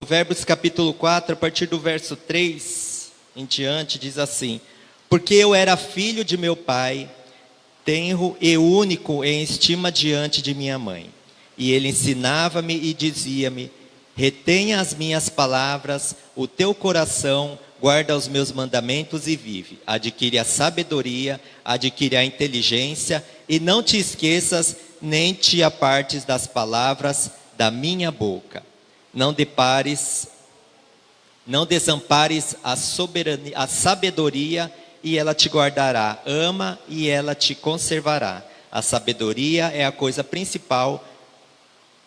Provérbios capítulo 4, a partir do verso 3 em diante, diz assim: Porque eu era filho de meu pai, tenro e único em estima diante de minha mãe. E ele ensinava-me e dizia-me: Retenha as minhas palavras, o teu coração guarda os meus mandamentos e vive. Adquire a sabedoria, adquire a inteligência, e não te esqueças, nem te apartes das palavras da minha boca. Não desampares a sabedoria, e ela te guardará. Ama e ela te conservará. A sabedoria é a coisa principal.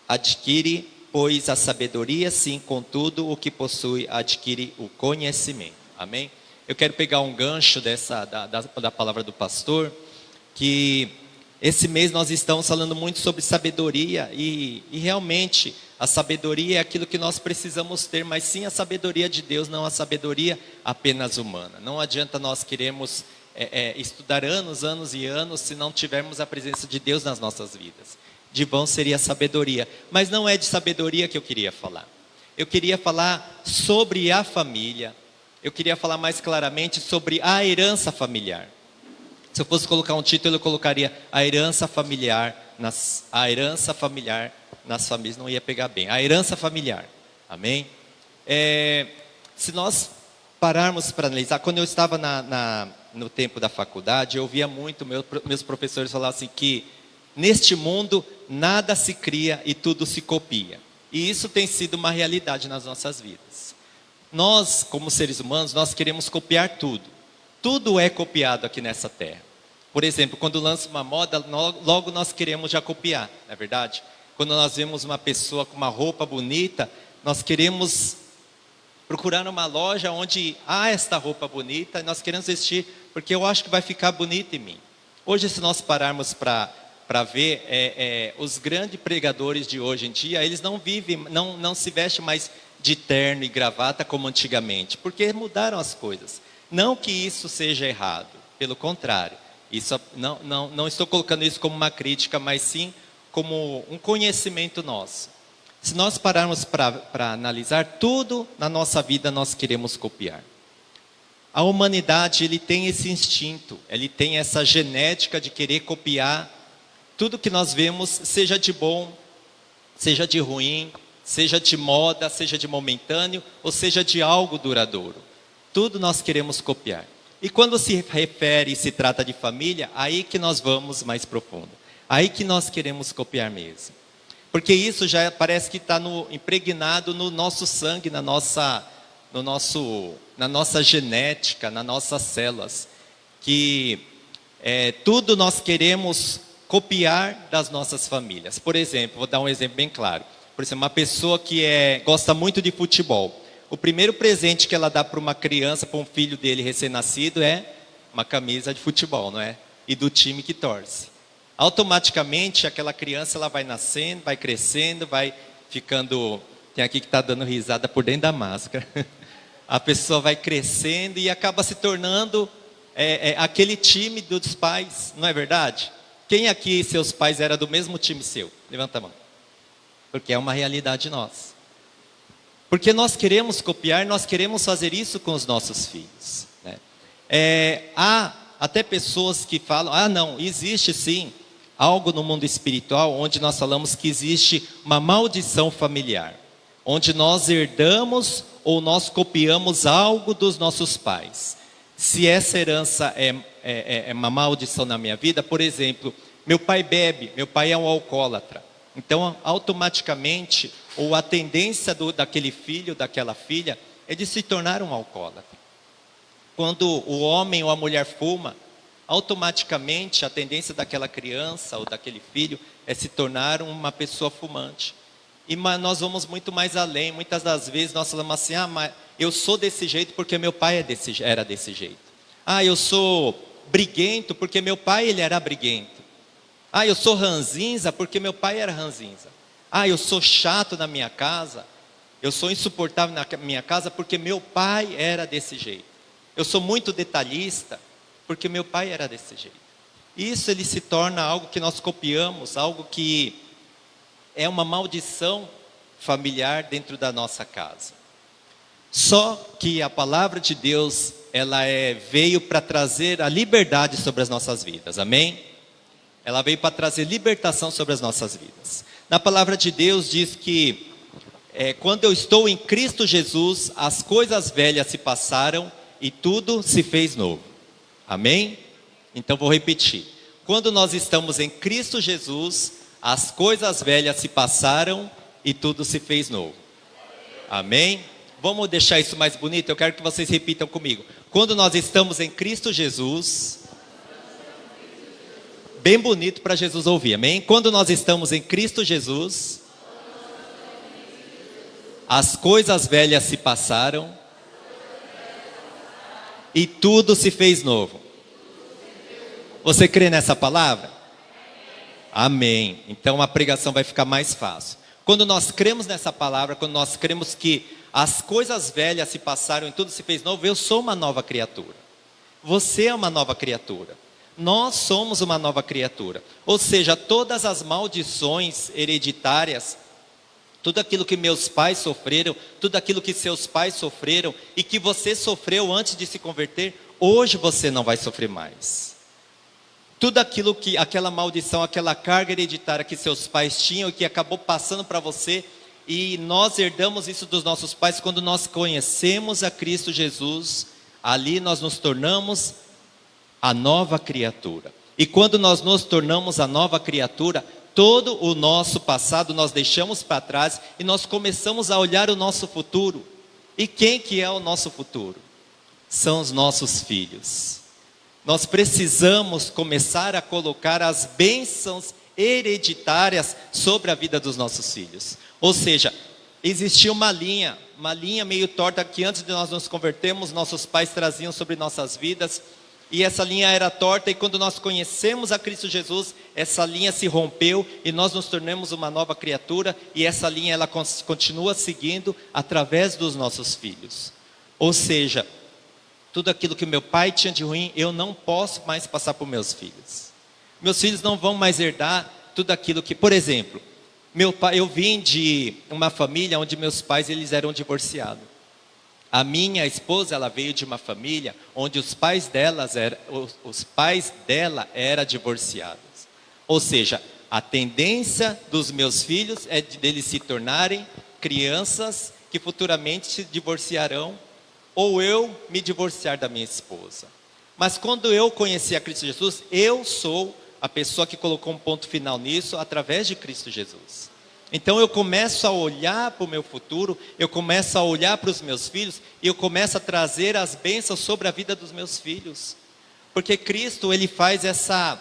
Adquire, pois, a sabedoria, sim, contudo, o que possui, adquire o conhecimento. Amém? Eu quero pegar um gancho da palavra do pastor, que esse mês nós estamos falando muito sobre sabedoria, e realmente a sabedoria é aquilo que nós precisamos ter, mas sim a sabedoria de Deus, não a sabedoria apenas humana. Não adianta nós queremos estudar anos e anos se não tivermos a presença de Deus nas nossas vidas. De vão seria a sabedoria, mas não é de sabedoria que eu queria falar. Eu queria falar sobre a família, eu queria falar mais claramente sobre a herança familiar. Se eu fosse colocar um título, eu colocaria a herança familiar nas famílias, não ia pegar bem. A herança familiar, amém? Se nós pararmos para analisar, quando eu estava no tempo da faculdade, eu ouvia muito meus professores falar assim que neste mundo nada se cria e tudo se copia. E isso tem sido uma realidade nas nossas vidas. Nós, como seres humanos, nós queremos copiar tudo. Tudo é copiado aqui nessa terra. Por exemplo, quando lança uma moda, logo nós queremos já copiar, não é verdade? Quando nós vemos uma pessoa com uma roupa bonita, nós queremos procurar uma loja onde há esta roupa bonita, e nós queremos vestir, porque eu acho que vai ficar bonito em mim. Hoje, se nós pararmos para ver, os grandes pregadores de hoje em dia, eles não vivem, não se vestem mais de terno e gravata como antigamente, porque mudaram as coisas. Não que isso seja errado, pelo contrário. Isso, não estou colocando isso como uma crítica, mas sim como um conhecimento nosso. Se nós pararmos para analisar, tudo na nossa vida nós queremos copiar. A humanidade, ele tem esse instinto, ele tem essa genética de querer copiar tudo que nós vemos, seja de bom, seja de ruim, seja de moda, seja de momentâneo, ou seja de algo duradouro. Tudo nós queremos copiar. E quando se refere e se trata de família, aí que nós vamos mais profundo. Aí que nós queremos copiar mesmo. Porque isso já parece que está impregnado no nosso sangue, na nossa genética, nas nossas células. Que tudo nós queremos copiar das nossas famílias. Por exemplo, vou dar um exemplo bem claro. Por exemplo, uma pessoa que gosta muito de futebol. O primeiro presente que ela dá para uma criança, para um filho dele recém-nascido, é uma camisa de futebol, não é? E do time que torce. Automaticamente, aquela criança ela vai nascendo, vai crescendo, vai ficando... Tem aqui que está dando risada por dentro da máscara. A pessoa vai crescendo e acaba se tornando aquele time dos pais, não é verdade? Quem aqui, seus pais, era do mesmo time seu? Levanta a mão. Porque é uma realidade nossa. Porque nós queremos copiar, nós queremos fazer isso com os nossos filhos, né? Há até pessoas que falam, não, existe sim algo no mundo espiritual onde nós falamos que existe uma maldição familiar, onde nós herdamos ou nós copiamos algo dos nossos pais. Se essa herança é uma maldição na minha vida, por exemplo, meu pai bebe, meu pai é um alcoólatra. Então, automaticamente, ou a tendência daquele filho, daquela filha, é de se tornar um alcoólatra. Quando o homem ou a mulher fuma, automaticamente a tendência daquela criança ou daquele filho é se tornar uma pessoa fumante. E nós vamos muito mais além. Muitas das vezes nós falamos assim, mas eu sou desse jeito porque meu pai era desse jeito. Eu sou briguento porque meu pai ele era briguento. Eu sou ranzinza porque meu pai era ranzinza. Eu sou chato na minha casa. Eu sou insuportável na minha casa porque meu pai era desse jeito. Eu sou muito detalhista porque meu pai era desse jeito. Isso ele se torna algo que nós copiamos, algo que é uma maldição familiar dentro da nossa casa. Só que a palavra de Deus, veio para trazer a liberdade sobre as nossas vidas, amém? Ela veio para trazer libertação sobre as nossas vidas. Na palavra de Deus diz que quando eu estou em Cristo Jesus, as coisas velhas se passaram e tudo se fez novo, amém? Então vou repetir, quando nós estamos em Cristo Jesus, as coisas velhas se passaram e tudo se fez novo, amém? Vamos deixar isso mais bonito, eu quero que vocês repitam comigo. Quando nós estamos em Cristo Jesus, bem bonito para Jesus ouvir, amém? Quando nós estamos em Cristo Jesus, as coisas velhas se passaram e tudo se fez novo. Você crê nessa palavra? Amém. Então a pregação vai ficar mais fácil. Quando nós cremos nessa palavra, quando nós cremos que as coisas velhas se passaram e tudo se fez novo, eu sou uma nova criatura. Você é uma nova criatura. Nós somos uma nova criatura. Ou seja, todas as maldições hereditárias, tudo aquilo que meus pais sofreram, tudo aquilo que seus pais sofreram e que você sofreu antes de se converter, hoje você não vai sofrer mais. Tudo aquilo que, aquela maldição, aquela carga hereditária que seus pais tinham e que acabou passando para você, e nós herdamos isso dos nossos pais quando nós conhecemos a Cristo Jesus, ali nós nos tornamos a nova criatura. E quando nós nos tornamos a nova criatura, todo o nosso passado nós deixamos para trás e nós começamos a olhar o nosso futuro. E quem que é o nosso futuro? São os nossos filhos. Nós precisamos começar a colocar as bênçãos hereditárias sobre a vida dos nossos filhos. Ou seja, existia uma linha meio torta que antes de nós nos convertermos, nossos pais traziam sobre nossas vidas. E essa linha era torta e quando nós conhecemos a Cristo Jesus, essa linha se rompeu e nós nos tornamos uma nova criatura. E essa linha ela continua seguindo através dos nossos filhos. Ou seja, tudo aquilo que meu pai tinha de ruim, eu não posso mais passar para os meus filhos. Meus filhos não vão mais herdar tudo aquilo que, por exemplo, eu vim de uma família onde meus pais eles eram divorciados. A minha esposa ela veio de uma família onde os pais dela eram divorciados. Ou seja, a tendência dos meus filhos é deles se tornarem crianças que futuramente se divorciarão, ou eu me divorciar da minha esposa. Mas quando eu conheci a Cristo Jesus, eu sou a pessoa que colocou um ponto final nisso através de Cristo Jesus. Então eu começo a olhar para o meu futuro, eu começo a olhar para os meus filhos, e eu começo a trazer as bênçãos sobre a vida dos meus filhos. Porque Cristo, Ele faz essa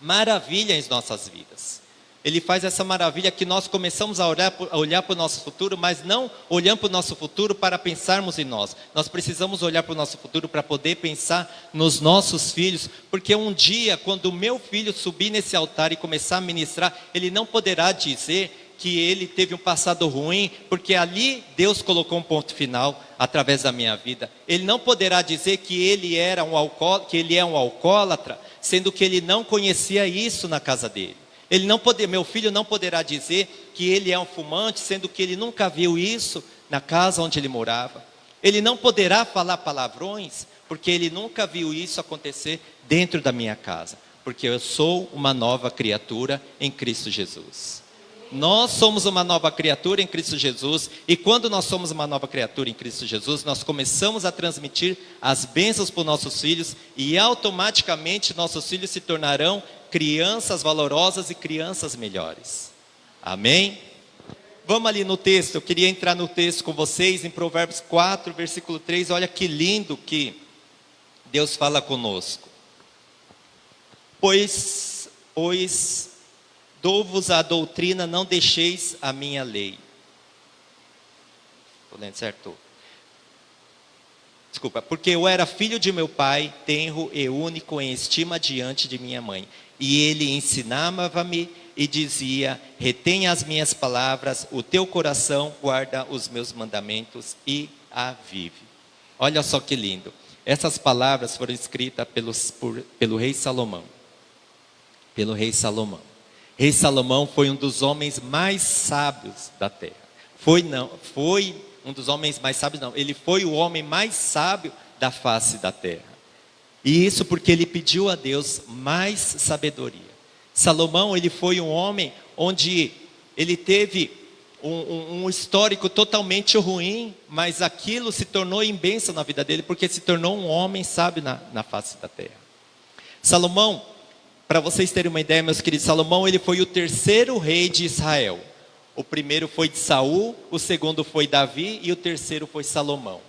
maravilha em nossas vidas. Ele faz essa maravilha que nós começamos a olhar para o nosso futuro, mas não olhando para o nosso futuro para pensarmos em nós. Nós precisamos olhar para o nosso futuro para poder pensar nos nossos filhos, porque um dia, quando o meu filho subir nesse altar e começar a ministrar, ele não poderá dizer que ele teve um passado ruim, porque ali Deus colocou um ponto final através da minha vida. Ele não poderá dizer que ele é um alcoólatra, sendo que ele não conhecia isso na casa dele. Meu filho não poderá dizer que ele é um fumante, sendo que ele nunca viu isso na casa onde ele morava. Ele não poderá falar palavrões, porque ele nunca viu isso acontecer dentro da minha casa. Porque eu sou uma nova criatura em Cristo Jesus. Nós somos uma nova criatura em Cristo Jesus, e quando nós somos uma nova criatura em Cristo Jesus, nós começamos a transmitir as bênçãos para os nossos filhos, e automaticamente nossos filhos se tornarão crianças valorosas e crianças melhores. Amém? Vamos ali no texto, eu queria entrar no texto com vocês, em Provérbios 4, versículo 3, olha que lindo que Deus fala conosco. Pois dou-vos a doutrina, não deixeis a minha lei. Estou lendo certo? Desculpa, porque eu era filho de meu pai, tenro e único em estima diante de minha mãe. E ele ensinava-me e dizia, retém as minhas palavras, o teu coração guarda os meus mandamentos e a vive. Olha só que lindo. Essas palavras foram escritas pelo rei Salomão. Pelo rei Salomão. Rei Salomão foi um dos homens mais sábios da terra. foi um dos homens mais sábios, não. Ele foi o homem mais sábio da face da terra. E isso porque ele pediu a Deus mais sabedoria. Salomão, ele foi um homem onde ele teve um histórico totalmente ruim, mas aquilo se tornou em bênção na vida dele, porque se tornou um homem sábio na face da terra. Salomão, para vocês terem uma ideia, meus queridos, Salomão, ele foi o terceiro rei de Israel. O primeiro foi de Saul, o segundo foi Davi e o terceiro foi Salomão.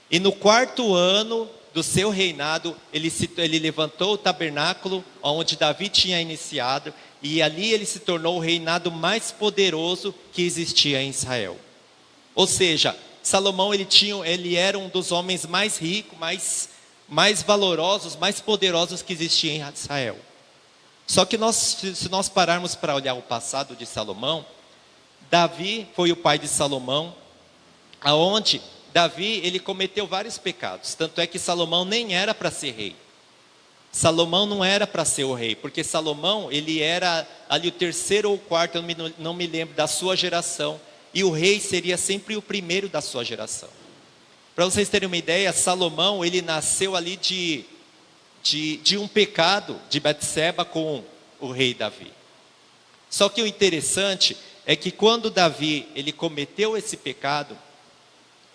E no quarto ano do seu reinado, ele levantou o tabernáculo onde Davi tinha iniciado, e ali ele se tornou o reinado mais poderoso que existia em Israel. Ou seja, Salomão ele era um dos homens mais ricos, mais valorosos, mais poderosos que existia em Israel. Só que se nós pararmos para olhar o passado de Salomão, Davi foi o pai de Salomão, aonde Davi, ele cometeu vários pecados, tanto é que Salomão nem era para ser rei. Salomão não era para ser o rei, porque Salomão, ele era ali o terceiro ou quarto, eu não me lembro, da sua geração, e o rei seria sempre o primeiro da sua geração. Para vocês terem uma ideia, Salomão, ele nasceu ali de um pecado de Betseba com o rei Davi. Só que o interessante é que quando Davi, ele cometeu esse pecado,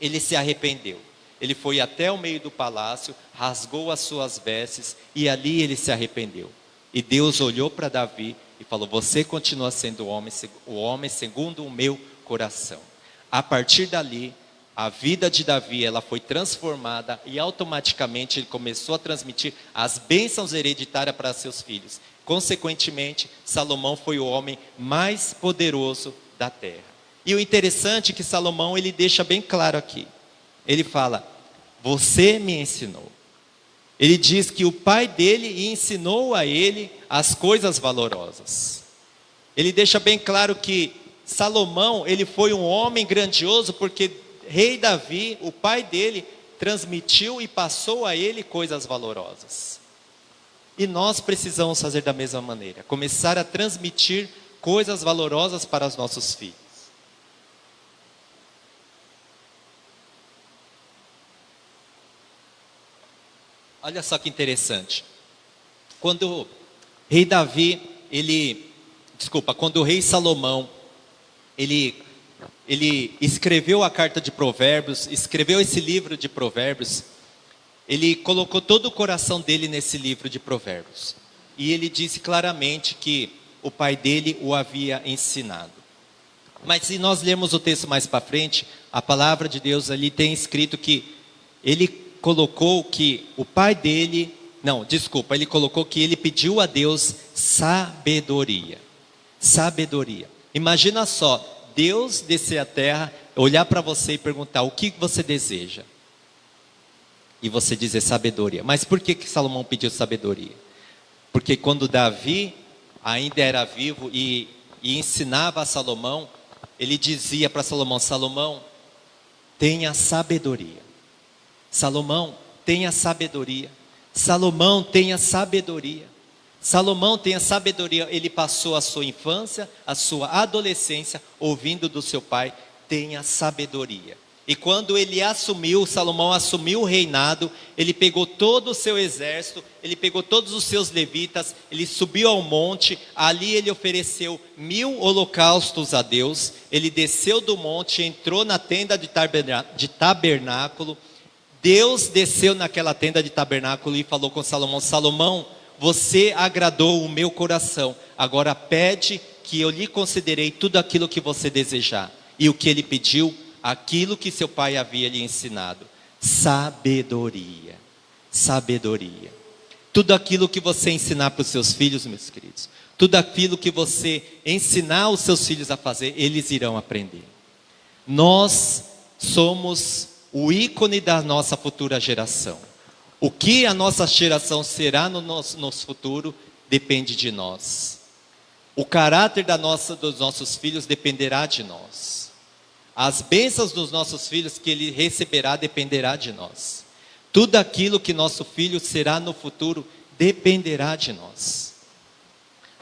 ele se arrependeu. Ele foi até o meio do palácio, rasgou as suas vestes e ali ele se arrependeu. E Deus olhou para Davi e falou: você continua sendo o homem segundo o meu coração. A partir dali, a vida de Davi, ela foi transformada e automaticamente ele começou a transmitir as bênçãos hereditárias para seus filhos. Consequentemente, Salomão foi o homem mais poderoso da terra. E o interessante é que Salomão, ele deixa bem claro aqui. Ele fala: você me ensinou. Ele diz que o pai dele ensinou a ele as coisas valorosas. Ele deixa bem claro que Salomão, ele foi um homem grandioso porque rei Davi, o pai dele, transmitiu e passou a ele coisas valorosas. E nós precisamos fazer da mesma maneira, começar a transmitir coisas valorosas para os nossos filhos. Olha só que interessante. Quando o rei quando o rei Salomão, ele escreveu a carta de Provérbios, escreveu esse livro de Provérbios, ele colocou todo o coração dele nesse livro de Provérbios. E ele disse claramente que o pai dele o havia ensinado. Mas se nós lermos o texto mais para frente, a palavra de Deus ali tem escrito que ele colocou que o pai dele, ele colocou que ele pediu a Deus sabedoria. Sabedoria. Imagina só, Deus descer à terra, olhar para você e perguntar: o que você deseja? E você dizer sabedoria. Mas por que Salomão pediu sabedoria? Porque quando Davi ainda era vivo e ensinava a Salomão, ele dizia para Salomão: Salomão, tenha sabedoria. Salomão, tenha sabedoria. Salomão, tenha sabedoria. Salomão tenha sabedoria. Ele passou a sua infância, a sua adolescência, ouvindo do seu pai: tenha sabedoria. E quando Salomão assumiu o reinado, ele pegou todo o seu exército, ele pegou todos os seus levitas, ele subiu ao monte, ali ele ofereceu 1000 holocaustos a Deus, ele desceu do monte, entrou na tenda de tabernáculo, Deus desceu naquela tenda de tabernáculo e falou com Salomão: Salomão, você agradou o meu coração, agora pede que eu lhe concederei tudo aquilo que você desejar. E o que ele pediu? Aquilo que seu pai havia lhe ensinado: sabedoria. Sabedoria. Tudo aquilo que você ensinar para os seus filhos, meus queridos, tudo aquilo que você ensinar os seus filhos a fazer, eles irão aprender. Nós somos o ícone da nossa futura geração. O que a nossa geração será no nosso futuro depende de nós. O caráter dos nossos filhos dependerá de nós. As bênçãos dos nossos filhos que ele receberá dependerá de nós. Tudo aquilo que nosso filho será no futuro dependerá de nós.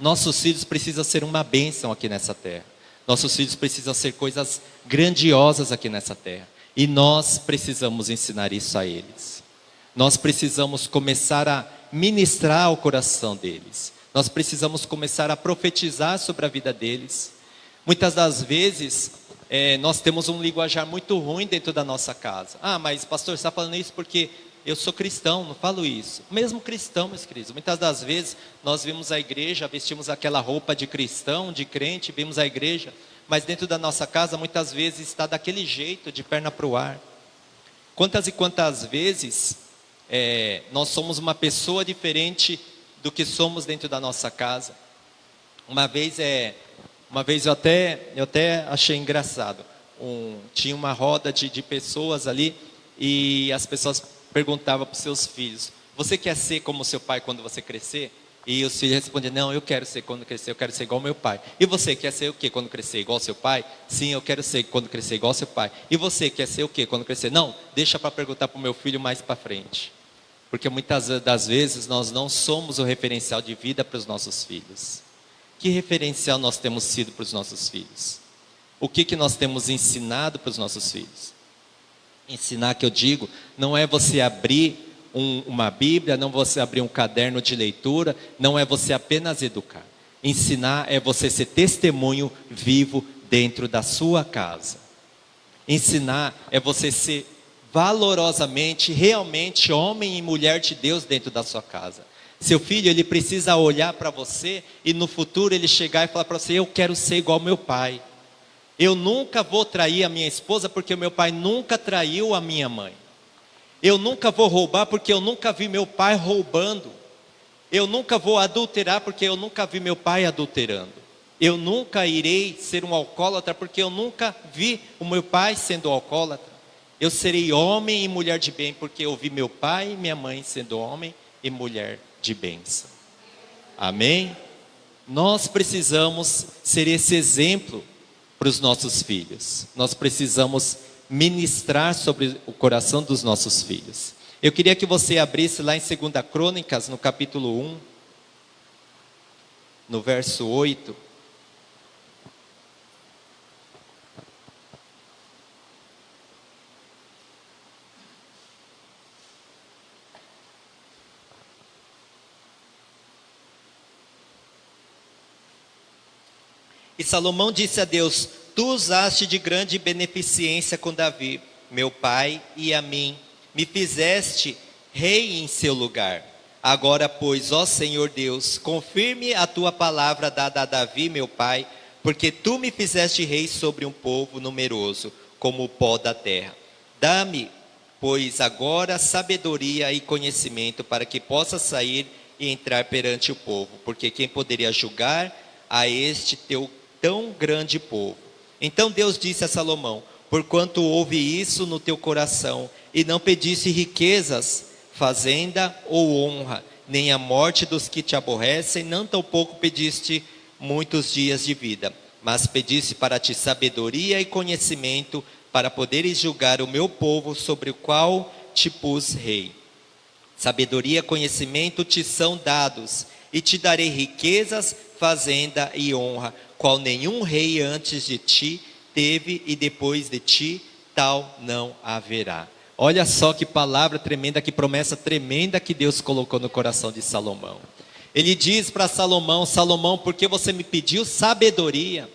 Nossos filhos precisam ser uma bênção aqui nessa terra. Nossos filhos precisam ser coisas grandiosas aqui nessa terra. E nós precisamos ensinar isso a eles. Nós precisamos começar a ministrar ao coração deles. Nós precisamos começar a profetizar sobre a vida deles. Muitas das vezes, nós temos um linguajar muito ruim dentro da nossa casa. Ah, mas pastor, você está falando isso porque eu sou cristão, não falo isso. Mesmo cristão, meus queridos, muitas das vezes nós vimos a igreja, vestimos aquela roupa de cristão, de crente, vimos a igreja, mas dentro da nossa casa muitas vezes está daquele jeito, de perna para o ar. Quantas e quantas vezes nós somos uma pessoa diferente do que somos dentro da nossa casa. Uma vez eu até achei engraçado, tinha uma roda de pessoas ali, e as pessoas perguntavam para os seus filhos: você quer ser como seu pai quando você crescer? E os filhos respondiam: não, eu quero ser quando crescer, eu quero ser igual ao meu pai. E você quer ser o que quando crescer? Igual ao seu pai? Sim, eu quero ser quando crescer igual ao seu pai. E você quer ser o que quando crescer? Não, deixa para perguntar para o meu filho mais para frente. Porque muitas das vezes nós não somos o referencial de vida para os nossos filhos. Que referencial nós temos sido para os nossos filhos? O que nós temos ensinado para os nossos filhos? Ensinar, que eu digo, não é você abrir uma Bíblia, não é você abrir um caderno de leitura, não é você apenas educar. Ensinar é você ser testemunho vivo dentro da sua casa. Ensinar é você ser valorosamente, realmente homem e mulher de Deus dentro da sua casa. Seu filho, ele precisa olhar para você e no futuro ele chegar e falar para você: eu quero ser igual ao meu pai. Eu nunca vou trair a minha esposa porque o meu pai nunca traiu a minha mãe. Eu nunca vou roubar porque eu nunca vi meu pai roubando. Eu nunca vou adulterar porque eu nunca vi meu pai adulterando. Eu nunca irei ser um alcoólatra porque eu nunca vi o meu pai sendo alcoólatra. Eu serei homem e mulher de bem porque eu vi meu pai e minha mãe sendo homem e mulher de bênção. Amém? Nós precisamos ser esse exemplo para os nossos filhos. Nós precisamos ministrar sobre o coração dos nossos filhos. Eu queria que você abrisse lá em 2 Crônicas, no capítulo 1, no verso 8. E Salomão disse a Deus: tu usaste de grande beneficência com Davi, meu pai, e a mim, me fizeste rei em seu lugar. Agora, pois, ó Senhor Deus, confirme a tua palavra dada a Davi, meu pai, porque tu me fizeste rei sobre um povo numeroso, como o pó da terra. Dá-me, pois, agora sabedoria e conhecimento, para que possa sair e entrar perante o povo, porque quem poderia julgar a este teu tão grande povo? Então Deus disse a Salomão: porquanto houve isso no teu coração, e não pediste riquezas, fazenda ou honra, nem a morte dos que te aborrecem, não tampouco pediste muitos dias de vida, mas pediste para ti sabedoria e conhecimento, para poderes julgar o meu povo, sobre o qual te pus rei. Sabedoria e conhecimento te são dados, e te darei riquezas, fazenda e honra, qual nenhum rei antes de ti teve, e depois de ti tal não haverá. Olha só que palavra tremenda, que promessa tremenda que Deus colocou no coração de Salomão. Ele diz para Salomão: Salomão, porque você me pediu sabedoria,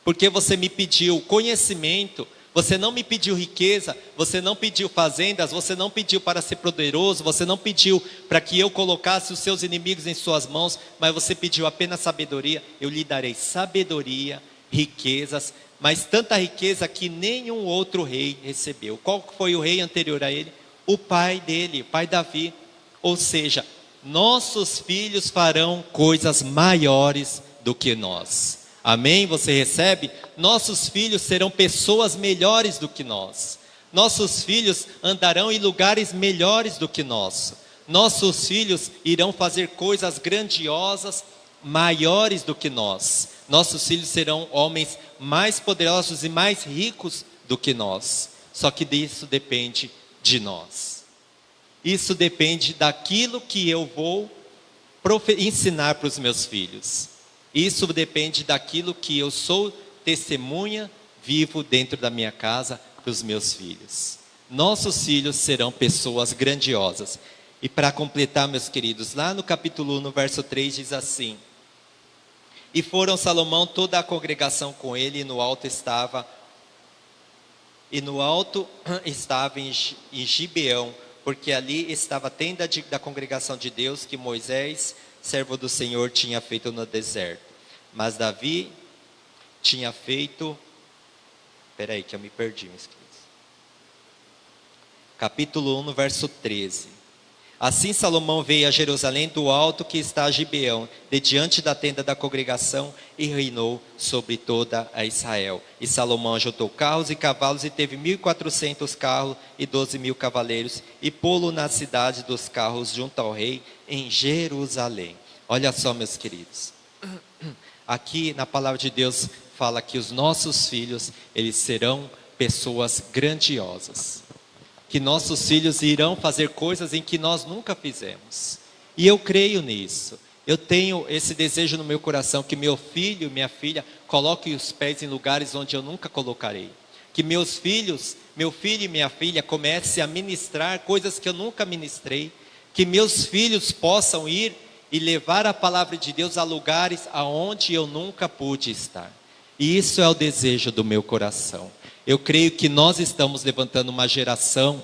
porque você me pediu conhecimento, você não me pediu riqueza, você não pediu fazendas, você não pediu para ser poderoso, você não pediu para que eu colocasse os seus inimigos em suas mãos, mas você pediu apenas sabedoria. Eu lhe darei sabedoria, riquezas, mas tanta riqueza que nenhum outro rei recebeu. Qual foi o rei anterior a ele? O pai dele, o pai Davi. Ou seja, nossos filhos farão coisas maiores do que nós. Amém? Você recebe? Nossos filhos serão pessoas melhores do que nós. Nossos filhos andarão em lugares melhores do que nós. Nossos filhos irão fazer coisas grandiosas, maiores do que nós. Nossos filhos serão homens mais poderosos e mais ricos do que nós. Só que disso depende de nós. Isso depende daquilo que eu vou ensinar para os meus filhos. Isso depende daquilo que eu sou testemunha vivo dentro da minha casa para os meus filhos. Nossos filhos serão pessoas grandiosas. E para completar, meus queridos, lá no capítulo 1, no verso 3, diz assim: E foram Salomão, toda a congregação com ele, e no alto estava em Gibeão, porque ali estava a tenda da congregação de Deus, que Moisés, servo do Senhor, tinha feito no deserto. Mas Davi tinha feito... Espera aí que eu me perdi, meus queridos. Capítulo 1, no verso 13. Assim Salomão veio a Jerusalém do alto que está a Gibeão, de diante da tenda da congregação, e reinou sobre toda a Israel. E Salomão ajuntou carros e cavalos, e teve 1.400 carros e 12.000 cavaleiros, e pô-lo na cidade dos carros junto ao rei, em Jerusalém. Olha só, meus queridos. Aqui na palavra de Deus fala que os nossos filhos, eles serão pessoas grandiosas. Que nossos filhos irão fazer coisas em que nós nunca fizemos. E eu creio nisso. Eu tenho esse desejo no meu coração, que meu filho, minha filha, coloquem os pés em lugares onde eu nunca colocarei. Que meu filho e minha filha comecem a ministrar coisas que eu nunca ministrei. Que meus filhos possam ir e levar a palavra de Deus a lugares aonde eu nunca pude estar. E isso é o desejo do meu coração. Eu creio que nós estamos levantando uma geração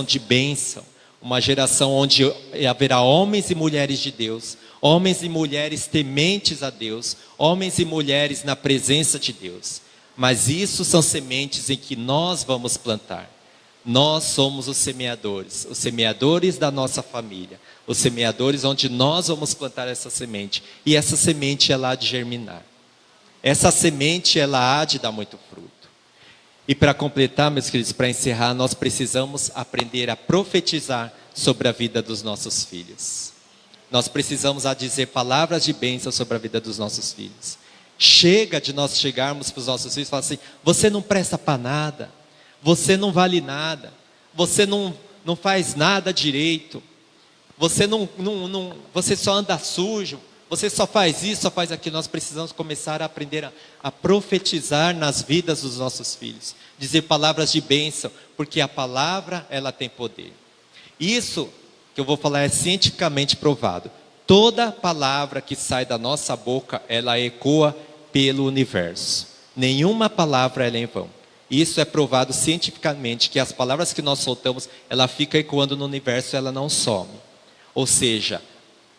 de bênção, uma geração onde haverá homens e mulheres de Deus, homens e mulheres tementes a Deus, homens e mulheres na presença de Deus. Mas isso são sementes em que nós vamos plantar. Nós somos os semeadores da nossa família, os semeadores onde nós vamos plantar essa semente. E essa semente ela há de germinar. Essa semente ela há de dar muito fruto. E para completar, meus queridos, para encerrar, nós precisamos aprender a profetizar sobre a vida dos nossos filhos. Nós precisamos a dizer palavras de bênção sobre a vida dos nossos filhos. Chega de nós chegarmos para os nossos filhos e falar assim: você não presta para nada, você não vale nada, você não faz nada direito, você só anda sujo, você só faz isso, só faz aquilo. Nós precisamos começar a aprender a profetizar nas vidas dos nossos filhos. Dizer palavras de bênção, porque a palavra, ela tem poder. Isso que eu vou falar é cientificamente provado. Toda palavra que sai da nossa boca, ela ecoa pelo universo. Nenhuma palavra ela é em vão. Isso é provado cientificamente, que as palavras que nós soltamos, ela fica ecoando no universo, ela não some. Ou seja,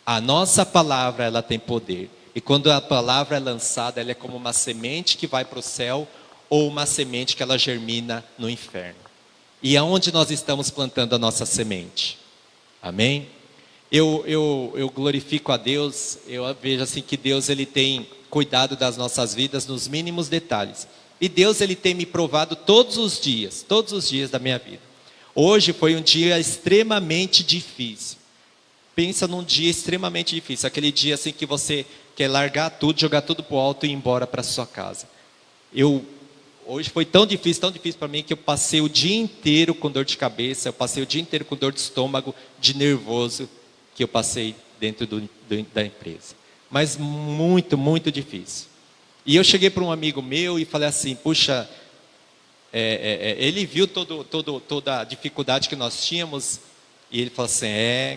a nossa palavra, ela tem poder. E quando a palavra é lançada, ela é como uma semente que vai para o céu, ou uma semente que ela germina no inferno. E aonde nós estamos plantando a nossa semente? Amém? Eu glorifico a Deus, eu vejo assim que Deus ele tem cuidado das nossas vidas nos mínimos detalhes. E Deus ele tem me provado todos os dias da minha vida. Hoje foi um dia extremamente difícil. Pensa num dia extremamente difícil, aquele dia assim que você quer largar tudo, jogar tudo para o alto e ir embora para sua casa. Hoje foi tão difícil para mim, que eu passei o dia inteiro com dor de cabeça, eu passei o dia inteiro com dor de estômago, de nervoso, que eu passei dentro da empresa. Mas muito, muito difícil. E eu cheguei para um amigo meu e falei assim: puxa, ele viu toda a dificuldade que nós tínhamos. E ele falou assim: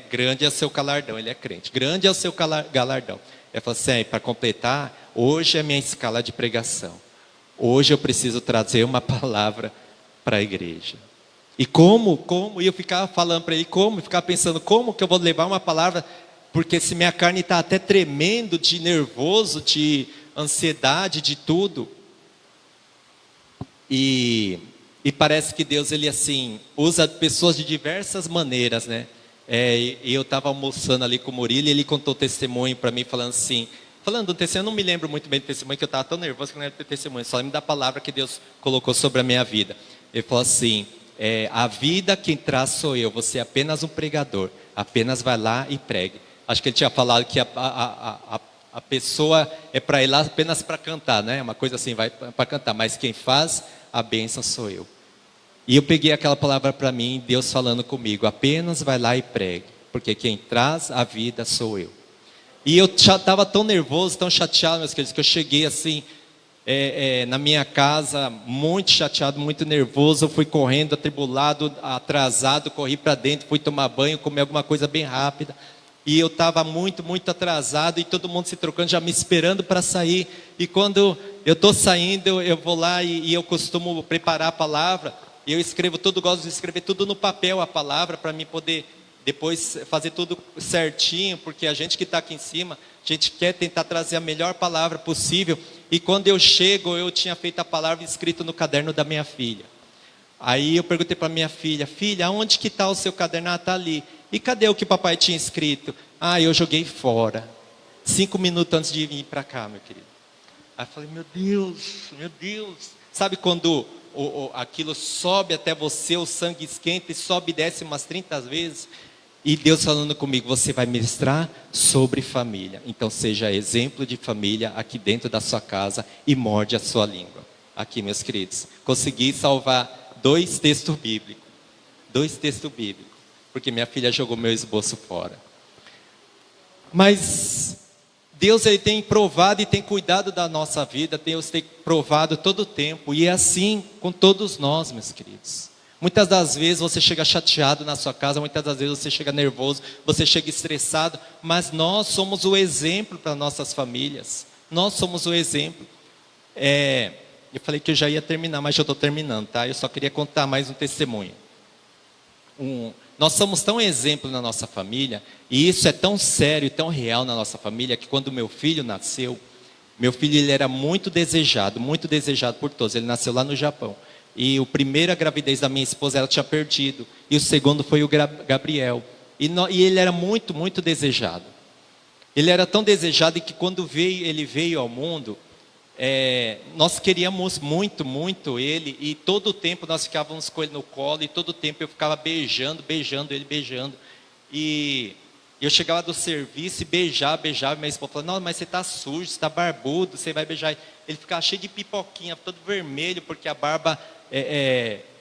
grande é o seu galardão. Ele é crente, grande é o seu galardão. Ele falou assim: para completar, hoje é a minha escala de pregação. Hoje eu preciso trazer uma palavra para a igreja. E e eu ficava falando para ele ficava pensando, como que eu vou levar uma palavra, porque se minha carne está até tremendo de nervoso, de ansiedade, de tudo. E parece que Deus, ele assim, usa pessoas de diversas maneiras, né? E eu estava almoçando ali com o Murilo, e ele contou testemunho para mim, falando do testemunho, eu não me lembro muito bem do testemunho, que eu estava tão nervoso que não era ter testemunho, só me dá a palavra que Deus colocou sobre a minha vida. Ele falou assim: a vida quem traz sou eu, você é apenas um pregador, apenas vai lá e pregue. Acho que ele tinha falado que a pessoa é para ir lá apenas para cantar, né? Uma coisa assim, vai para cantar, mas quem faz a bênção sou eu. E eu peguei aquela palavra para mim, Deus falando comigo: apenas vai lá e pregue, porque quem traz a vida sou eu. E eu já estava tão nervoso, tão chateado, meus queridos, que eu cheguei assim, na minha casa, muito chateado, muito nervoso. Eu fui correndo, atribulado, atrasado, corri para dentro, fui tomar banho, comer alguma coisa bem rápida. E eu estava muito, muito atrasado e todo mundo se trocando, já me esperando para sair. E quando eu estou saindo, eu vou lá e eu costumo preparar a palavra. Eu escrevo tudo, gosto de escrever tudo no papel, a palavra, para mim poder depois fazer tudo certinho, porque a gente que está aqui em cima, a gente quer tentar trazer a melhor palavra possível. E quando eu chego, eu tinha feito a palavra escrita no caderno da minha filha. Aí eu perguntei para minha filha: filha, onde que está o seu caderno? Ah, está ali. E cadê o que papai tinha escrito? Ah, eu joguei fora. 5 minutos antes de vir para cá, meu querido. Aí eu falei: meu Deus. Sabe quando aquilo sobe até você, o sangue esquenta e sobe e desce umas 30 vezes? E Deus falando comigo: você vai ministrar sobre família. Então seja exemplo de família aqui dentro da sua casa e morde a sua língua. Aqui, meus queridos, consegui salvar 2 textos bíblicos. 2 textos bíblicos. Porque minha filha jogou meu esboço fora. Mas Deus, ele tem provado e tem cuidado da nossa vida. Deus tem provado todo o tempo. E é assim com todos nós, meus queridos. Muitas das vezes você chega chateado na sua casa, muitas das vezes você chega nervoso, você chega estressado, mas nós somos o exemplo para nossas famílias. Nós somos o exemplo. Eu falei que eu já ia terminar, mas já estou terminando, tá? Eu só queria contar mais um testemunho. Nós somos tão exemplo na nossa família, e isso é tão sério e tão real na nossa família, que quando meu filho nasceu, meu filho, ele era muito desejado por todos. Ele nasceu lá no Japão. E a primeira gravidez da minha esposa, ela tinha perdido. E o segundo foi o Gabriel. E ele era muito, muito desejado. Ele era tão desejado que quando ele veio ao mundo, nós queríamos muito, muito ele. E todo o tempo nós ficávamos com ele no colo. E todo o tempo eu ficava beijando ele. E eu chegava do serviço e beijava. Minha esposa falava: não, mas você está sujo, você está barbudo, você vai beijar. Ele ficava cheio de pipoquinha, todo vermelho, porque a barba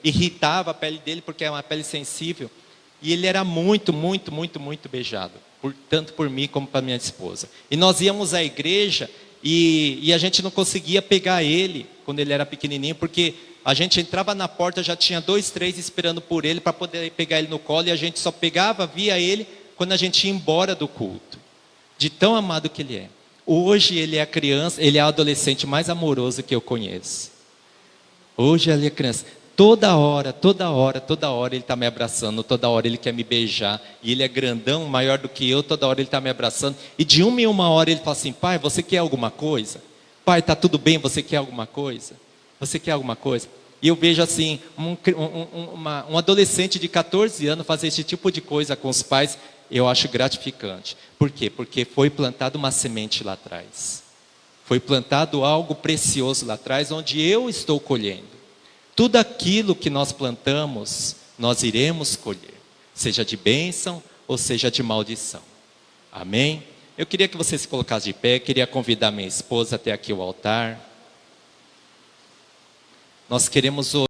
irritava a pele dele, porque é uma pele sensível. E ele era muito, muito, muito, muito beijado, tanto por mim como para minha esposa. E nós íamos à igreja e a gente não conseguia pegar ele quando ele era pequenininho, porque a gente entrava na porta, já tinha 2, 3 esperando por ele para poder pegar ele no colo, e a gente só via ele quando a gente ia embora do culto, de tão amado que ele é. Hoje ele é a criança, ele é o adolescente mais amoroso que eu conheço. Hoje ele é criança. Toda hora ele está me abraçando, toda hora ele quer me beijar. E ele é grandão, maior do que eu, toda hora ele está me abraçando. E de uma em uma hora ele fala assim: pai, você quer alguma coisa? Pai, está tudo bem, você quer alguma coisa? Você quer alguma coisa? E eu vejo assim, um adolescente de 14 anos fazer esse tipo de coisa com os pais. Eu acho gratificante. Por quê? Porque foi plantado uma semente lá atrás. Foi plantado algo precioso lá atrás, onde eu estou colhendo. Tudo aquilo que nós plantamos, nós iremos colher. Seja de bênção ou seja de maldição. Amém? Eu queria que você se colocasse de pé. Queria convidar minha esposa até aqui ao altar. Nós queremos